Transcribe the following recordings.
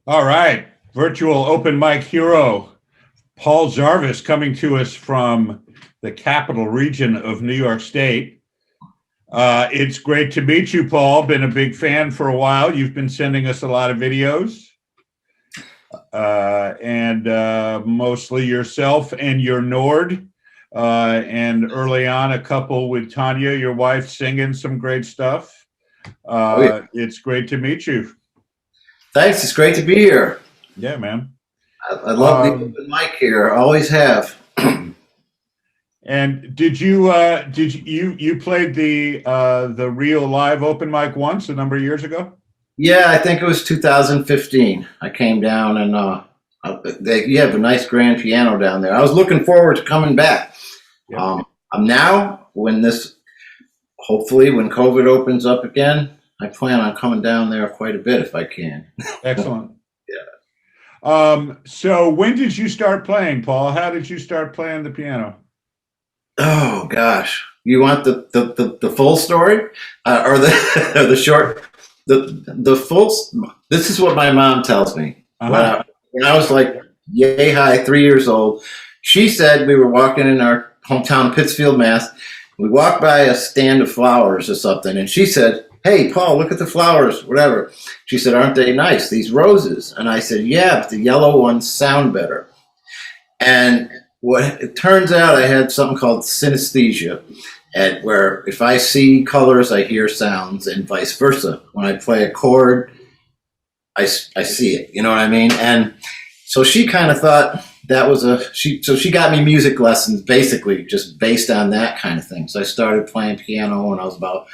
All right. Virtual open mic hero, Paul Zarvis, coming to us from the capital region of New York State. It's great to meet you, Paul. Been a big fan for a while. You've been sending us a lot of videos, and mostly yourself and your Nord. And early on, a couple with Tanya, your wife, singing some great stuff. Oh, yeah. It's great to meet you. Thanks. It's great to be here. Yeah, man. I love the Um, open mic here. Always have. And did you played the real live open mic once a number of years ago? Yeah, I think it was 2015. I came down and you have a nice grand piano down there. I was looking forward to coming back. Yep. I'm now hopefully when COVID opens up again, I plan on coming down there quite a bit if I can. Excellent. Yeah. So when did you start playing, Paul? How did you start playing the piano? Oh gosh, you want the full story or the or the short? The full. This is what my mom tells me. Uh-huh. When I was like yay high, 3 years old, she said we were walking in our hometown, Pittsfield, Mass. We walked by a stand of flowers or something, and she said, "Hey, Paul, look at the flowers, whatever." She said, "Aren't they nice? These roses?" And I said, "Yeah, but the yellow ones sound better." And what it turns out, I had something called synesthesia, where if I see colors, I hear sounds, and vice versa. When I play a chord, I see it. You know what I mean? And so she kind of thought that was so she got me music lessons basically just based on that kind of thing. So I started playing piano when I was about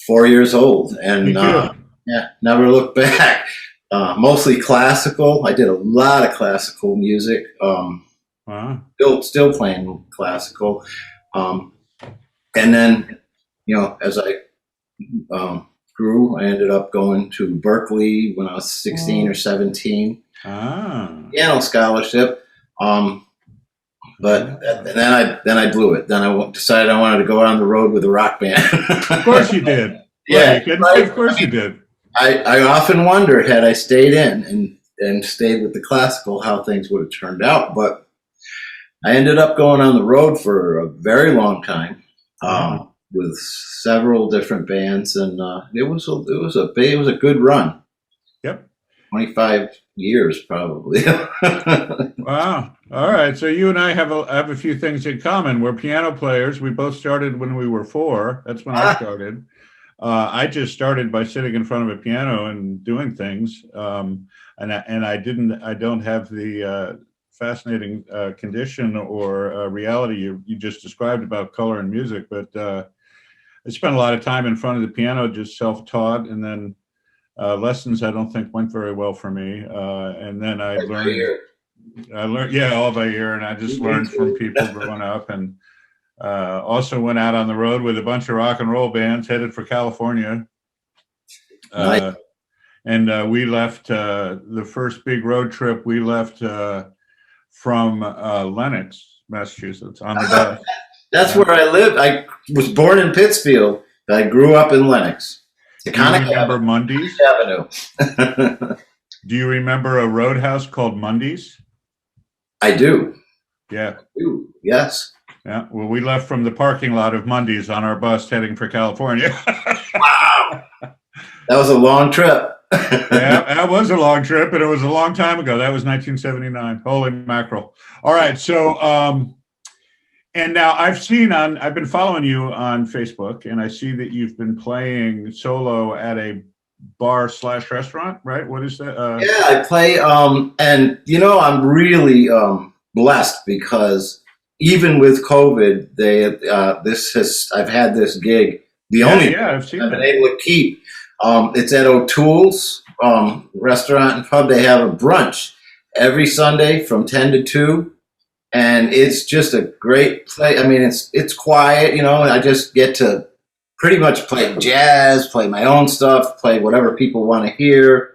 4 years old, and Me too. yeah, never looked back. Mostly classical. I did a lot of classical music. Uh-huh. Still playing classical. Um, and then, as I grew, I ended up going to Berkeley when I was 16 or 17, Ah. piano scholarship. And then I blew it. Then I decided I wanted to go on the road with a rock band. Of course you did. Yeah, Right. right. Of course you did. I often wonder had I stayed in and stayed with the classical, how things would have turned out. But I ended up going on the road for a very long time Uh-huh. with several different bands, and it was a good run. Yep. 25 years probably. Wow. All right. So you and I have a few things in common. We're piano players. We both started when we were four. That's when I started. I just started by sitting in front of a piano and doing things. I don't have the fascinating condition or reality you just described about color and music, but I spent a lot of time in front of the piano, just self-taught, and then lessons I don't think went very well for me. And then I learned, yeah, all by ear, and I just learned from people growing up, and also went out on the road with a bunch of rock and roll bands headed for California. Nice. And we left the first big road trip. We left from Lenox, Massachusetts, on the bus. That's where I live. I was born in Pittsfield, but I grew up in Lennox. Do you remember Mundy's? Avenue. Do you remember a roadhouse called Mundy's? I do. Yeah. Ooh, yes. Yeah. Well, we left from the parking lot of Mundy's on our bus heading for California. Wow. That was a long trip. Yeah, that was a long trip, and it was a long time ago. That was 1979. Holy mackerel. All right. So, and now I've been following you on Facebook, and I see that you've been playing solo at a bar / restaurant, right? What is that? Yeah, I play, and I'm really blessed because even with COVID, I've had this gig. The only I've seen I've been that. able to keep. It's at O'Toole's restaurant and pub. They have a brunch every Sunday from 10 to 2, and it's just a great play. I mean, it's quiet. I just get to pretty much play jazz, play my own stuff, play whatever people want to hear.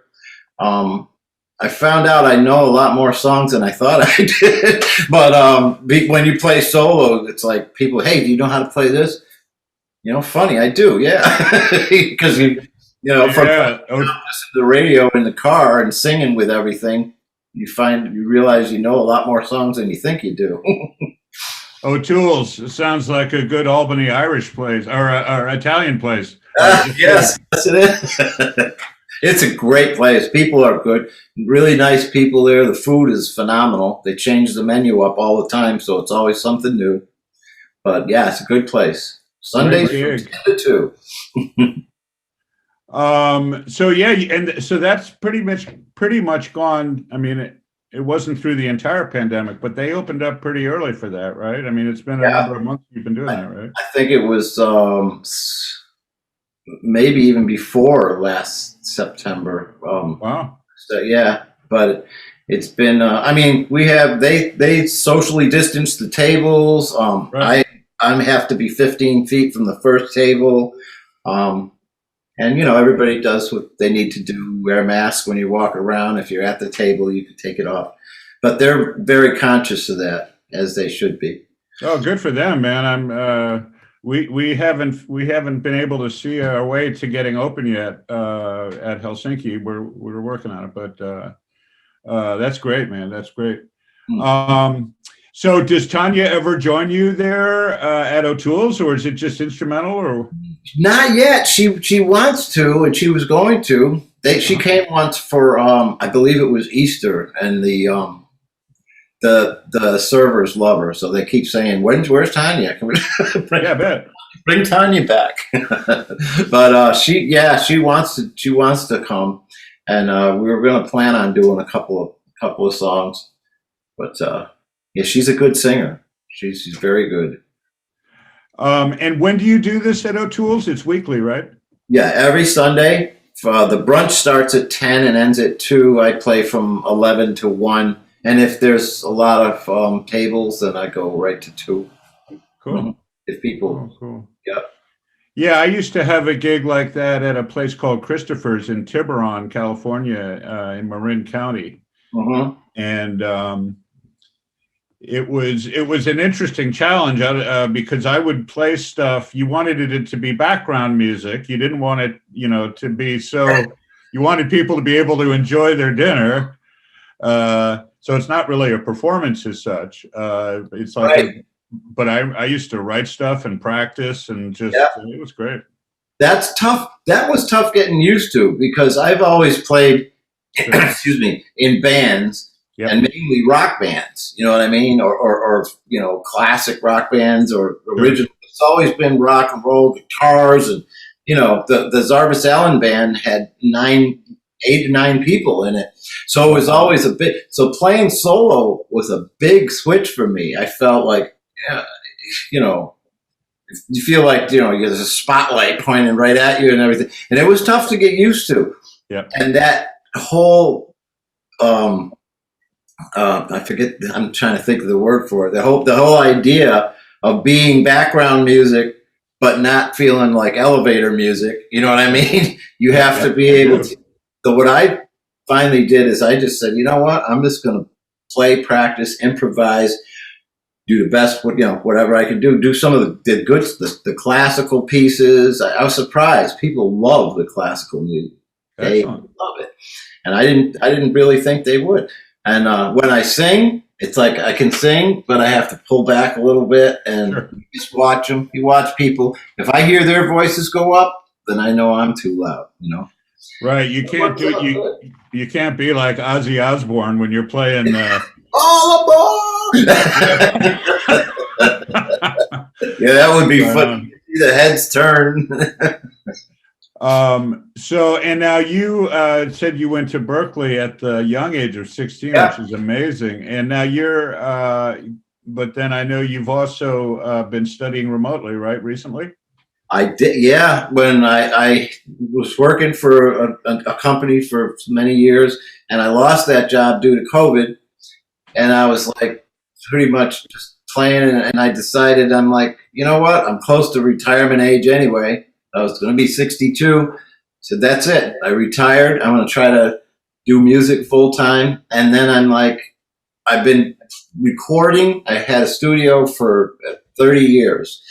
I found out I know a lot more songs than I thought I did. But when you play solo, it's like people, hey, do you know how to play this? Funny, I do, yeah. Because You know, from Yeah. Oh, the radio in the car and singing with everything, you realize you know a lot more songs than you think you do. O'Toole's. It sounds like a good Albany Irish place or Italian place. It's good. Yes, it is. It's a great place. People are good, really nice people there. The food is phenomenal. They change the menu up all the time, so it's always something new. But yeah, it's a good place. Great Sundays from gig. 10 to 2. So yeah, and so that's pretty much gone. I mean, it wasn't through the entire pandemic, but they opened up pretty early for that, right? I mean, it's been a Yeah, number of months you've been doing that, right? I think it was maybe even before last September. Wow. So yeah, but it's been. I mean, they socially distanced the tables. Right. I have to be 15 feet from the first table. And everybody does what they need to do. Wear a mask when you walk around. If you're at the table, you can take it off. But they're very conscious of that, as they should be. Oh, good for them, man. We haven't been able to see our way to getting open yet at Helsinki. We're working on it, but that's great, man. That's great. So does Tanya ever join you there at O'Toole's, or is it just instrumental? Or Not yet. She wants to, and she was going to. She came once for I believe it was Easter, and the servers love her, so they keep saying, "Where's Tanya? Can we yeah, I bet. bring Tanya back?" But she wants to come, and we were going to plan on doing a couple of songs, but yeah, she's a good singer. She's very good. And when do you do this at O'Toole's? It's weekly, right? Yeah, every Sunday. The brunch starts at 10 and ends at 2. I play from 11 to 1. And if there's a lot of tables, then I go right to 2. Cool. If people, cool. Yeah. Yeah, I used to have a gig like that at a place called Christopher's in Tiburon, California, in Marin County. And it was an interesting challenge because I would play stuff. You wanted it to be background music. You didn't want it, to be so. You wanted people to be able to enjoy their dinner. So it's not really a performance as such. It's like, right. But I used to write stuff and practice, and just it was great. That's tough. That was tough getting used to, because I've always played, excuse me, in bands. Yep. And mainly rock bands, you know what I mean? Or classic rock bands or original. It's always been rock and roll guitars. And, the Zarvis Allen band had 8 to 9 people in it. So it was always so playing solo was a big switch for me. I felt like, you feel like, there's a spotlight pointing right at you and everything. And it was tough to get used to. Yeah. And that whole, I forget. I'm trying to think of the word for it. The whole idea of being background music, but not feeling like elevator music. You know what I mean? You have to be able to. So what I finally did is I just said, you know what? I'm just going to play, practice, improvise, do the best. Whatever I can do. Do some of the good, the classical pieces. I was surprised. People love the classical music. They love it, and I didn't really think they would. And when I sing, it's like I can sing, but I have to pull back a little bit and just watch them. You watch people. If I hear their voices go up, then I know I'm too loud. Right. You can't do it. You can't be like Ozzy Osbourne when you're playing. All aboard! Yeah, that would be fun. The heads turn. So, and now you said you went to Berkeley at the young age of 16, which is amazing. And now but then I know you've also been studying remotely, right, recently? I did, yeah. When I was working for a company for many years, and I lost that job due to COVID, and I was like pretty much just playing, and I decided, I'm like, you know what? I'm close to retirement age anyway. I was going to be 62. So that's it. I retired. I'm going to try to do music full time. And then I'm like, I've been recording. I had a studio for 30 years.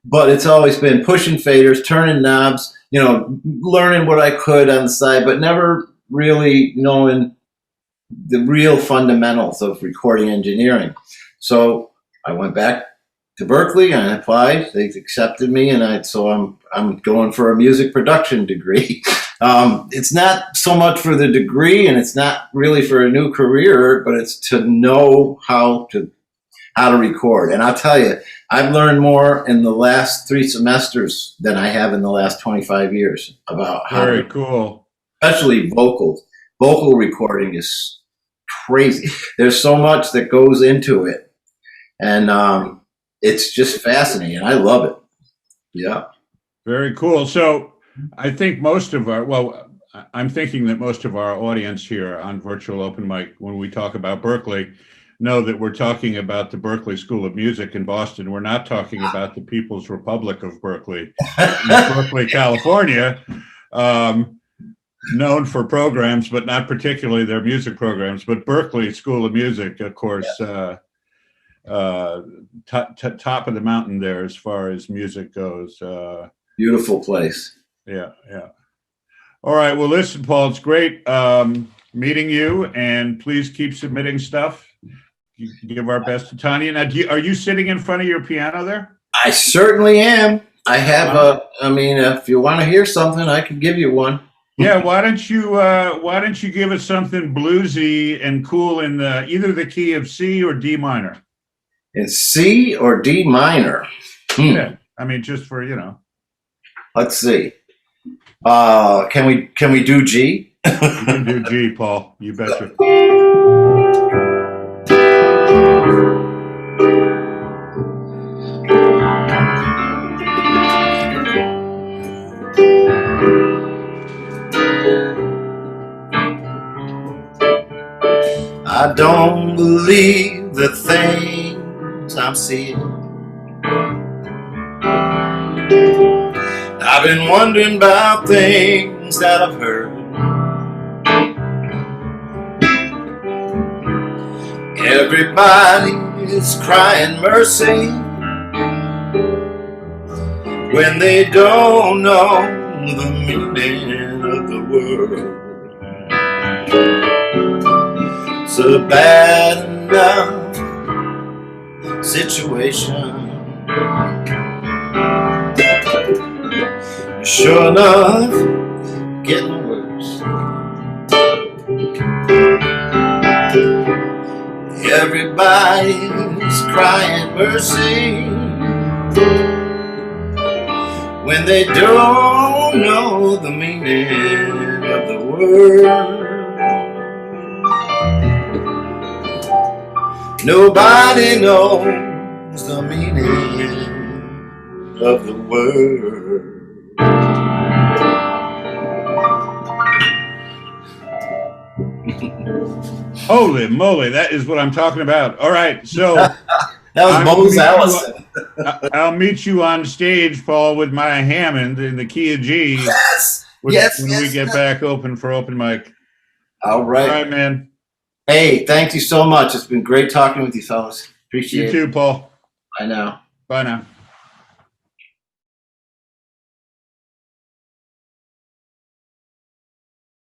But it's always been pushing faders, turning knobs, learning what I could on the side, but never really knowing the real fundamentals of recording engineering. So I went back to Berkeley and I applied. They accepted me, and I'm going for a music production degree. It's not so much for the degree, and it's not really for a new career, but it's to know how to record. And I'll tell you, I've learned more in the last 3 semesters than I have in the last 25 years about how Very cool. Especially vocal recording is crazy. There's so much that goes into it, and it's just fascinating. I love it. Yeah. Very cool. So I think I'm thinking that most of our audience here on Virtual Open Mic, when we talk about Berkeley, know that we're talking about the Berkeley School of Music in Boston. We're not talking about the People's Republic of Berkeley, in Berkeley, California, known for programs, but not particularly their music programs. But Berkeley School of Music, of course, top of the mountain there as far as music goes. Beautiful place. Yeah. All right. Well, listen, Paul, it's great meeting you, and please keep submitting stuff. You give our best to Tanya. Now, are you sitting in front of your piano there? I certainly am. I have if you want to hear something, I can give you one. Yeah, why don't you give us something bluesy and cool in either the key of C or D minor? In C or D minor? Yeah, just for Let's see. Can we do G? You can do G, Paul. You betcha. I don't believe the things I'm seeing. I've been wondering about things that I've heard. Everybody is crying mercy when they don't know the meaning of the word. It's a bad enough situation. Sure enough, getting worse. Everybody's crying mercy when they don't know the meaning of the word. Nobody knows the meaning of the word. Holy moly, that is what I'm talking about. All right, so that was Paul Zarvis. I'll meet you on stage, Paul, with my Hammond in the key of G. Yes. When we get back open for open mic. All right. All right, man. Hey, thank you so much. It's been great talking with you, fellas. Appreciate it. You too, Paul. Bye now. Bye now.